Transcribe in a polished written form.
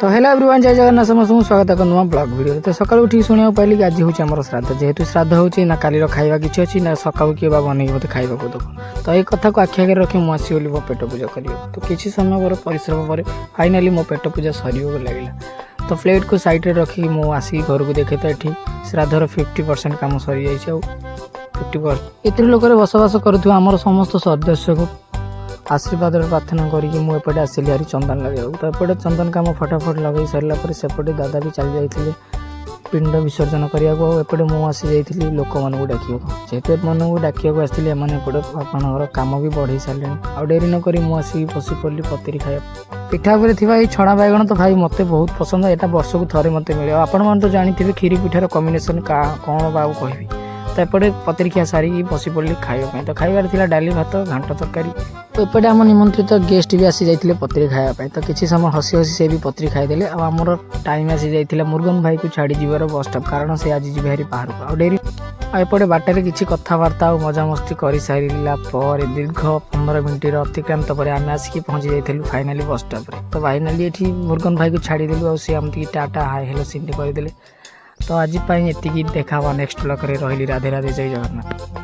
तो hello everyone, जय जगन्नाथ समस्त स्वागत है नुआ ब्लॉग वीडियो। तो सकाल उठी शुणा पाइली कि आज हूँ आम श्राद्ध, जेहेतु श्राद्ध होची ना कालीर खाଇବା किसी अच्छी ना सका किए बा बन मत खावा को देख। तो ये कथा को आखि आगे रखी मुझे आसगली मो पेट पूजा कर। तो किसी समय पर परिश्रम पर फाइनाली मो पेट पूजा सर लगे। तो प्लेट को साइड रे रखी मु आसिक घर को देखे। तो ये श्राद्धर 50% काम सरी जाइए। 50% इतने लोक बसवास कर समस्त सदस्य को आशीर्वाद प्रार्थना करके मुझे आसली हारी चंदन लगे। तो एपटे चंदन काम फटाफट लगे सारापर सेपटे दादा भी चली जाते पिंड विसर्जन करने को। एपटे मुझे जाइली लोक मानू डाक जेहेतु एमको डाक आसती एपटे काम भी बढ़े सारे। आ डेरी नक मुझे बसी पड़ी पतरी खाया पिठा पर थी छणा बैगण। तो भाई मत बहुत पसंद, यहाँ वर्ष को थे मत मिले। आपण तो जानते खीरी पिठार कम्बिनेसन कौन बाबू कहि। तो एपटे पत्रिका सारिकी बसी पड़ी खावाई। तो खाइबार था डाली भात घांट तरकारी। तो एपटे आम निमंत्रित गेस्ट भी आसी जाते पत्री खायापी। तो किसी समय हसी हसी से भी पत्री खाईदे। आमर टाइम आसी जाता मुरुगन भाई को छाड़ी जीवार बस स्टॉप, कारण से आज जी भारी बाहर को आ डेरी। एपटे बाटर किसी कथबार्ता और मजामस्ती कर सारा पर दीर्घ 15 मिनट अतिक्रांत पर आम आसिक पहुँची जाइलु फाइनाली बस स्टॉप। तो फाइनाली ये मुरुगन भाई को छाड़देलु सी आमती टाटा हाय हेलो सीन करदे। तो आज ये देखा नेक्स्ट ब्लॉग रे रही। राधे राधे, जय जगन्नाथ।